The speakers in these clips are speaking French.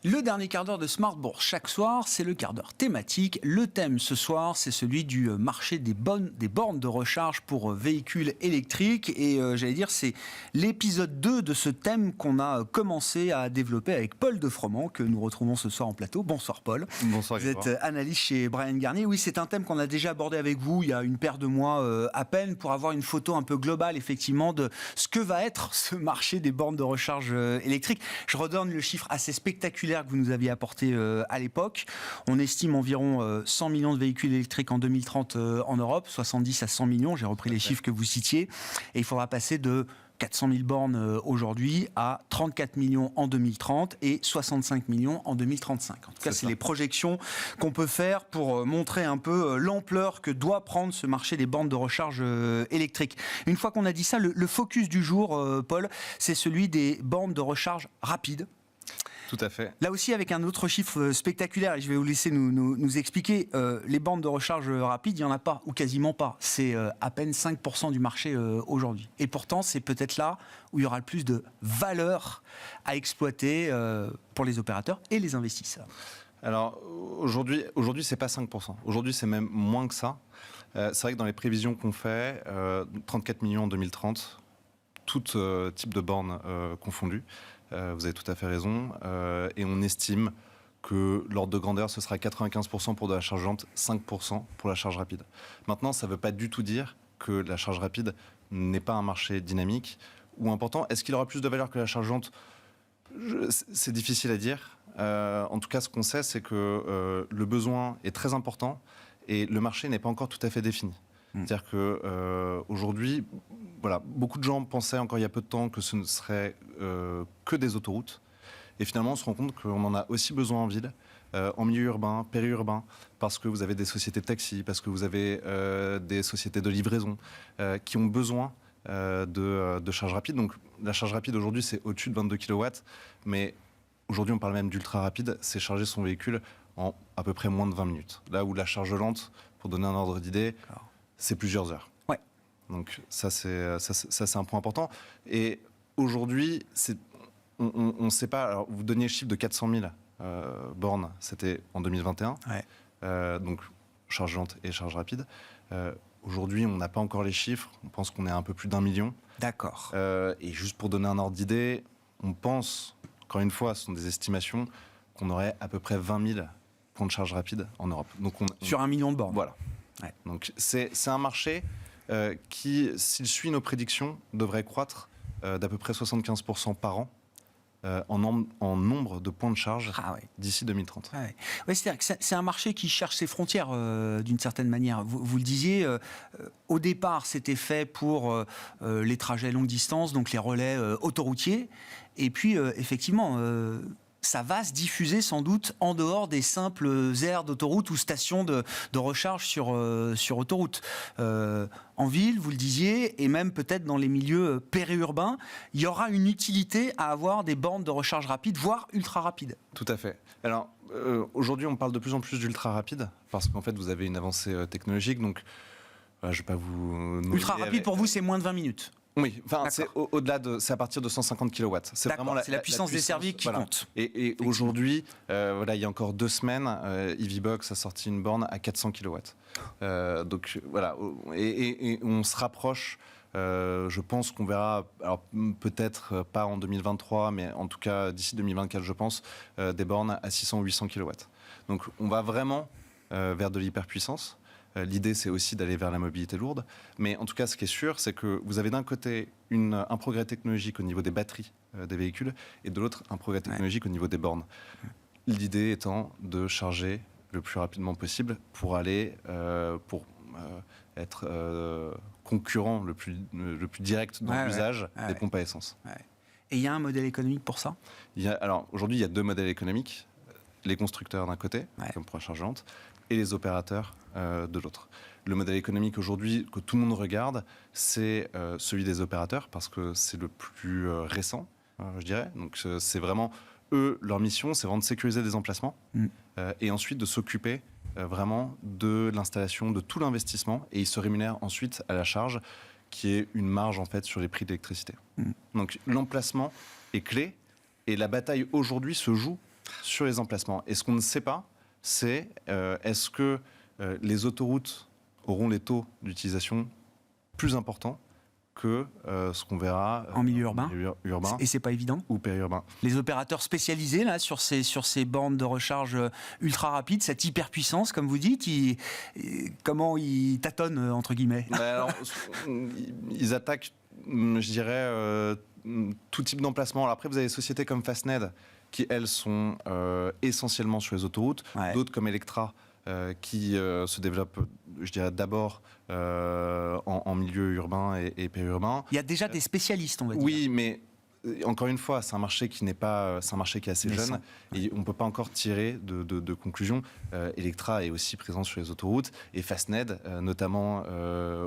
Le dernier quart d'heure de Smart Bourse chaque soir, c'est le quart d'heure thématique. Le thème ce soir, c'est celui du marché des bornes de recharge pour véhicules électriques. Et j'allais dire, c'est l'épisode 2 de ce thème qu'on a commencé à développer avec Paul Defroment, que nous retrouvons ce soir en plateau. Bonsoir Paul. Bonsoir. Vous êtes analyste chez Bryan Garnier. Oui, c'est un thème qu'on a déjà abordé avec vous il y a une paire de mois à peine, pour avoir une photo un peu globale effectivement de ce que va être ce marché des bornes de recharge électriques. Je redonne le chiffre assez spectaculaire que vous nous aviez apporté à l'époque. On estime environ 100 millions de véhicules électriques en 2030 en Europe, 70 à 100 millions, j'ai repris les chiffres que vous citiez, et il faudra passer de 400 000 bornes aujourd'hui à 34 millions en 2030 et 65 millions en 2035. En tout cas, c'est les projections qu'on peut faire pour montrer un peu l'ampleur que doit prendre ce marché des bornes de recharge électriques. Une fois qu'on a dit ça, le focus du jour, Paul, c'est celui des bornes de recharge rapides. Tout à fait. Là aussi, avec un autre chiffre spectaculaire, et je vais vous laisser nous expliquer, les bornes de recharge rapide, il n'y en a pas, ou quasiment pas. C'est à peine 5% du marché aujourd'hui. Et pourtant, c'est peut-être là où il y aura le plus de valeur à exploiter pour les opérateurs et les investisseurs. Alors, aujourd'hui c'est pas 5%. Aujourd'hui, c'est même moins que ça. C'est vrai que dans les prévisions qu'on fait, 34 millions en 2030, tout type de bornes confondues. Vous avez tout à fait raison. Et on estime que l'ordre de grandeur, ce sera 95% pour de la charge lente, 5% pour la charge rapide. Maintenant, ça ne veut pas du tout dire que la charge rapide n'est pas un marché dynamique ou important. Est-ce qu'il aura plus de valeur que la charge lente ? C'est difficile à dire. En tout cas, ce qu'on sait, c'est que le besoin est très important et le marché n'est pas encore tout à fait défini. C'est-à-dire qu'aujourd'hui, voilà, beaucoup de gens pensaient encore il y a peu de temps que ce ne serait que des autoroutes. Et finalement, on se rend compte qu'on en a aussi besoin en ville, en milieu urbain, périurbain, parce que vous avez des sociétés de taxi, parce que vous avez des sociétés de livraison qui ont besoin de charge rapide. Donc la charge rapide aujourd'hui, c'est au-dessus de 22 kW, mais aujourd'hui, on parle même d'ultra rapide, c'est charger son véhicule en à peu près moins de 20 minutes. Là où la charge lente, pour donner un ordre d'idée, c'est plusieurs heures. Ouais. Donc ça c'est un point important. Et aujourd'hui, on ne sait pas. Alors vous donniez le chiffre de 400 000 bornes, c'était en 2021. Ouais. Donc charge lente et charge rapide. Aujourd'hui, on n'a pas encore les chiffres. On pense qu'on est à un peu plus d'1 million. D'accord. Et juste pour donner un ordre d'idée, on pense, encore une fois, ce sont des estimations, qu'on aurait à peu près 20 000 points de charge rapide en Europe. Donc sur 1 million de bornes. Voilà. Ouais. Donc c'est un marché qui, s'il suit nos prédictions, devrait croître d'à peu près 75% par an en nombre de points de charge d'ici 2030. Ah ouais. Ouais, c'est-à-dire que c'est un marché qui cherche ses frontières d'une certaine manière. Vous le disiez, au départ, c'était fait pour les trajets longue distance, donc les relais autoroutiers. Et puis, effectivement... ça va se diffuser sans doute en dehors des simples aires d'autoroute ou stations de recharge sur autoroute. En ville, vous le disiez, et même peut-être dans les milieux périurbains, il y aura une utilité à avoir des bornes de recharge rapide, voire ultra rapide. Tout à fait. Alors, aujourd'hui, on parle de plus en plus d'ultra rapide, parce qu'en fait, vous avez une avancée technologique, donc je ne vais pas vous... Ultra rapide, pour vous, c'est moins de 20 minutes. Oui, enfin, c'est au-delà c'est à partir de 150 kW. C'est vraiment la puissance desservie qui compte. Et aujourd'hui, voilà, il y a encore 2 semaines, EVBox a sorti une borne à 400 kW. Donc voilà, et on se rapproche. Je pense qu'on verra, alors peut-être pas en 2023, mais en tout cas d'ici 2024, je pense, des bornes à 600 ou 800 kW. Donc on va vraiment vers de l'hyperpuissance. L'idée, c'est aussi d'aller vers la mobilité lourde. Mais en tout cas, ce qui est sûr, c'est que vous avez d'un côté un progrès technologique au niveau des batteries des véhicules et de l'autre, un progrès technologique au niveau des bornes. L'idée étant de charger le plus rapidement possible pour aller, être concurrent le plus direct dans l'usage des pompes à essence. Ouais. Et il y a un modèle économique pour ça ? Alors, aujourd'hui, il y a 2 modèles économiques. Les constructeurs d'un côté, comme pour la charge lente, et les opérateurs de l'autre. Le modèle économique aujourd'hui que tout le monde regarde, c'est celui des opérateurs, parce que c'est le plus récent, je dirais. Donc c'est vraiment, eux, leur mission, c'est vraiment de sécuriser des emplacements, et ensuite de s'occuper vraiment de l'installation, de tout l'investissement, et ils se rémunèrent ensuite à la charge, qui est une marge en fait sur les prix de l'électricité. Donc l'emplacement est clé, et la bataille aujourd'hui se joue sur les emplacements. Et ce qu'on ne sait pas, c'est est-ce que les autoroutes auront les taux d'utilisation plus importants que ce qu'on verra en milieu urbain. urbain Et c'est pas évident. Ou périurbain. Les opérateurs spécialisés là sur ces bornes de recharge ultra rapides, cette hyperpuissance, comme vous dites, comment ils tâtonnent entre guillemets? Alors, ils attaquent, je dirais, tout type d'emplacement. Alors après, vous avez des sociétés comme Fastned qui, elles, sont essentiellement sur les autoroutes. Ouais. D'autres comme Electra qui se développent, je dirais, d'abord en milieu urbain et périurbain. Il y a déjà des spécialistes, on va dire. Oui, mais encore une fois, c'est un marché qui n'est pas, c'est un marché qui est assez jeune et on ne peut pas encore tirer de conclusions. Electra est aussi présent sur les autoroutes et Fastned, notamment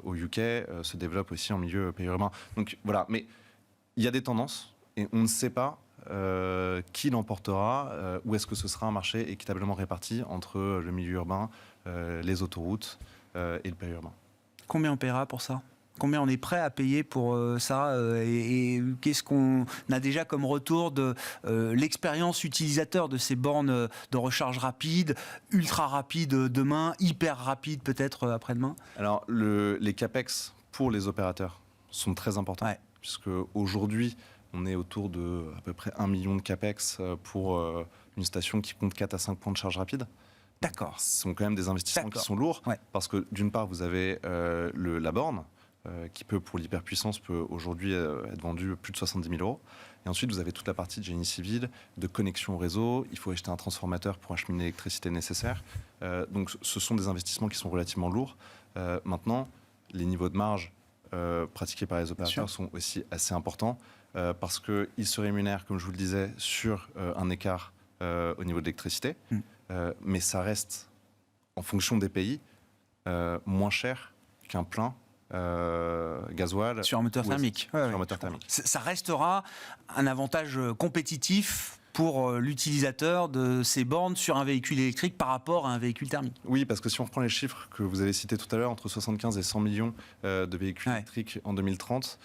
au UK, se développe aussi en milieu périurbain. Donc voilà, mais il y a des tendances et on ne sait pas qui l'emportera, ou est-ce que ce sera un marché équitablement réparti entre le milieu urbain, les autoroutes et le périurbain. Combien on paiera pour ça ? Combien on est prêt à payer pour ça et qu'est-ce qu'on a déjà comme retour de l'expérience utilisateur de ces bornes de recharge rapide, ultra rapide demain, hyper rapide peut-être après-demain ? Alors, les CAPEX pour les opérateurs sont très importants, puisque aujourd'hui, on est autour de à peu près 1 million de CAPEX pour une station qui compte 4 à 5 points de charge rapide. D'accord. Ce sont quand même des investissements qui sont lourds, parce que d'une part, vous avez la borne, qui peut, pour l'hyperpuissance, peut aujourd'hui être vendue plus de 70 000 €. Et ensuite, vous avez toute la partie de génie civil, de connexion au réseau. Il faut acheter un transformateur pour acheminer l'électricité nécessaire. Donc, ce sont des investissements qui sont relativement lourds. Maintenant, les niveaux de marge pratiqués par les opérateurs sont aussi assez importants, parce qu'ils se rémunèrent, comme je vous le disais, sur un écart au niveau de l'électricité. Mais ça reste, en fonction des pays, moins cher qu'un plein gasoil sur un moteur thermique. Sur un moteur thermique. Ça restera un avantage compétitif pour l'utilisateur de ces bornes sur un véhicule électrique par rapport à un véhicule thermique. Oui, parce que si on reprend les chiffres que vous avez cités tout à l'heure, entre 75 et 100 millions de véhicules électriques en 2030,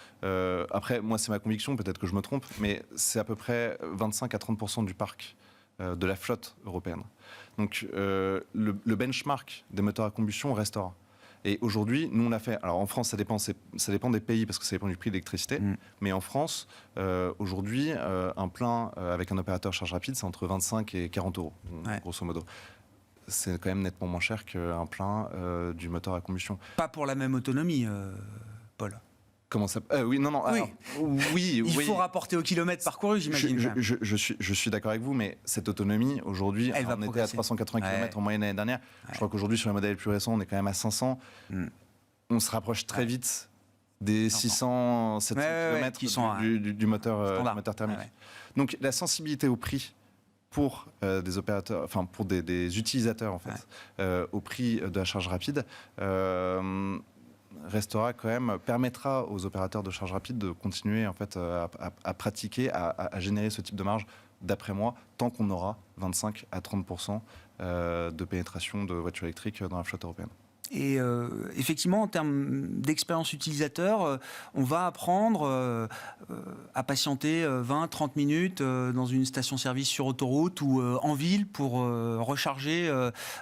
après, moi c'est ma conviction, peut-être que je me trompe, mais c'est à peu près 25 à 30% du parc de la flotte européenne. Donc le benchmark des moteurs à combustion restera. Et aujourd'hui, nous on l'a fait. Alors en France, ça dépend des pays parce que ça dépend du prix de l'électricité. Mais en France, aujourd'hui, un plein avec un opérateur charge rapide, c'est entre 25 et 40 €, grosso modo. C'est quand même nettement moins cher qu'un plein du moteur à combustion. Pas pour la même autonomie, Paul. Comment ça oui, non, non. Oui. Alors, oui, il faut rapporter au kilomètre parcouru, j'imagine. Je suis d'accord avec vous, mais cette autonomie, aujourd'hui, on était à 380 km en moyenne l'année dernière. Je crois qu'aujourd'hui, sur les modèles les plus récents, on est quand même à 500. On se rapproche très vite des 600, 700 km du moteur thermique. Donc, la sensibilité au prix pour des opérateurs, enfin pour des utilisateurs en fait, au prix de la charge rapide. Restera quand même, permettra aux opérateurs de charge rapide de continuer en fait à pratiquer, à générer ce type de marge, d'après moi, tant qu'on aura 25 à 30% de pénétration de voitures électriques dans la flotte européenne. Et effectivement, en termes d'expérience utilisateur, on va apprendre à patienter 20-30 minutes dans une station-service sur autoroute ou en ville pour recharger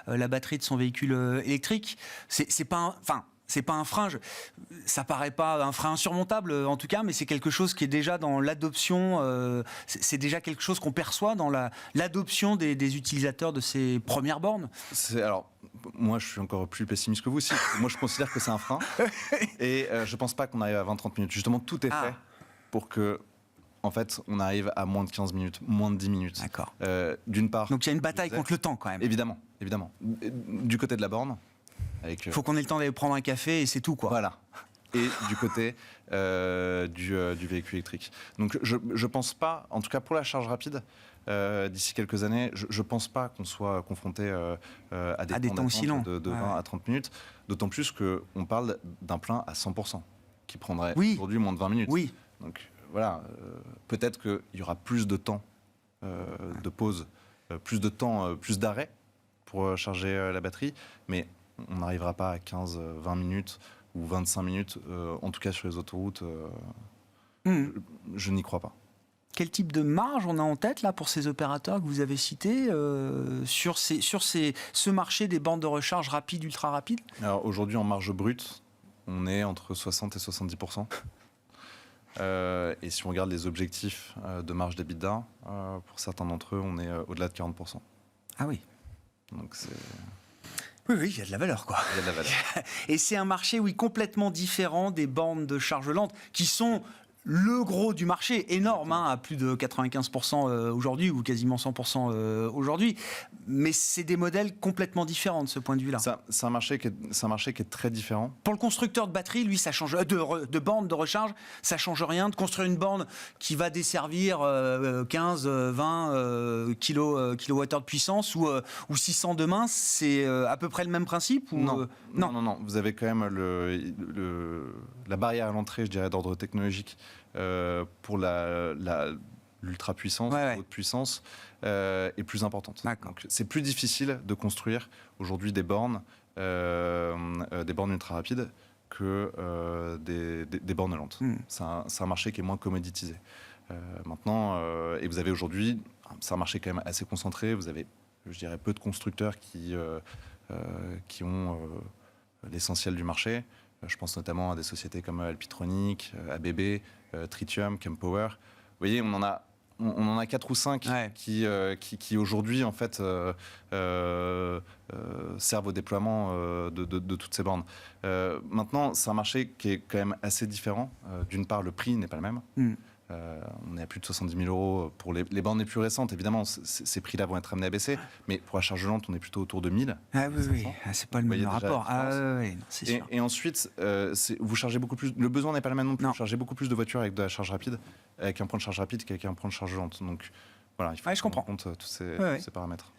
la batterie de son véhicule électrique. C'est pas un frein, ça paraît pas un frein insurmontable en tout cas, mais c'est quelque chose qui est déjà dans l'adoption, c'est déjà quelque chose qu'on perçoit dans l'adoption des utilisateurs de ces premières bornes. Alors, moi je suis encore plus pessimiste que vous aussi. Moi je considère que c'est un frein et je pense pas qu'on arrive à 20-30 minutes. Justement, tout est fait pour que en fait, on arrive à moins de 15 minutes, moins de 10 minutes. D'accord. D'une part... Donc il y a une bataille contre le temps quand même. Évidemment, évidemment. Du côté de la borne... Il faut qu'on ait le temps d'aller prendre un café et c'est tout, quoi. Voilà. Et du côté du véhicule électrique. Donc je pense pas, en tout cas pour la charge rapide, d'ici quelques années, je pense pas qu'on soit confronté à des temps aussi longs de 20 à 30 minutes. D'autant plus qu'on parle d'un plein à 100%, qui prendrait aujourd'hui moins de 20 minutes. Oui. Donc voilà, peut-être qu'il y aura plus de temps de pause, plus de temps, plus d'arrêt pour charger la batterie, mais on n'arrivera pas à 15-20 minutes ou 25 minutes, en tout cas sur les autoroutes. Je n'y crois pas. Quel type de marge on a en tête là pour ces opérateurs que vous avez cités sur ce marché des bornes de recharge rapides, ultra rapides? Alors aujourd'hui, en marge brute, on est entre 60 et 70%. Et si on regarde les objectifs de marge d'EBITDA, pour certains d'entre eux, on est au-delà de 40%. Ah oui. Donc c'est... Oui, il y a de la valeur, quoi. Il y a de la valeur. Et c'est un marché, oui, complètement différent des bornes de charge lente, qui sont le gros du marché, énorme, hein, à plus de 95% aujourd'hui, ou quasiment 100% aujourd'hui. Mais c'est des modèles complètement différents de ce point de vue-là. C'est un marché qui est très différent. Pour le constructeur de batterie, lui, ça change de borne de recharge, ça change rien. De construire une borne qui va desservir 15, 20 kilowattheures de puissance ou 600 demain, c'est à peu près le même principe ou, non. Vous avez quand même la barrière à l'entrée, je dirais, d'ordre technologique pour l'ultra puissance, haute puissance, est plus importante. Donc, c'est plus difficile de construire aujourd'hui des bornes ultra rapides que des bornes lentes. C'est un marché qui est moins commoditisé. Maintenant, et vous avez aujourd'hui, c'est un marché quand même assez concentré. Vous avez, je dirais, peu de constructeurs qui ont l'essentiel du marché. Je pense notamment à des sociétés comme Alpitronic, ABB, Tritium, Kempower. Vous voyez, on en a 4 ou 5 qui aujourd'hui en fait servent au déploiement de toutes ces bornes. Maintenant, c'est un marché qui est quand même assez différent. D'une part, le prix n'est pas le même. On est à plus de 70 000 euros pour les bornes les plus récentes. Évidemment, ces prix-là vont être amenés à baisser. Mais pour la charge lente, on est plutôt autour de 1000. Ah oui. C'est pas le même rapport. C'est sûr. Et ensuite, vous chargez beaucoup plus. Le besoin n'est pas le même non plus. Vous chargez beaucoup plus de voitures avec de la charge rapide, avec un point de charge rapide qu'avec un point de charge lente. Donc voilà, il faut prendre en compte tous ces paramètres.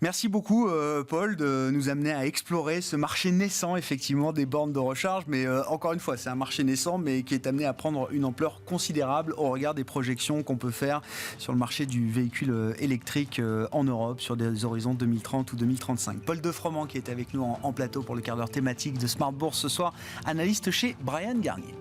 Merci beaucoup, Paul, de nous amener à explorer ce marché naissant, effectivement, des bornes de recharge. Mais encore une fois, c'est un marché naissant, mais qui est amené à prendre une ampleur considérable au regard des projections qu'on peut faire sur le marché du véhicule électrique en Europe, sur des horizons 2030 ou 2035. Paul Defroment, qui est avec nous en plateau pour le quart d'heure thématique de Smart Bourse ce soir, analyste chez Bryan Garnier.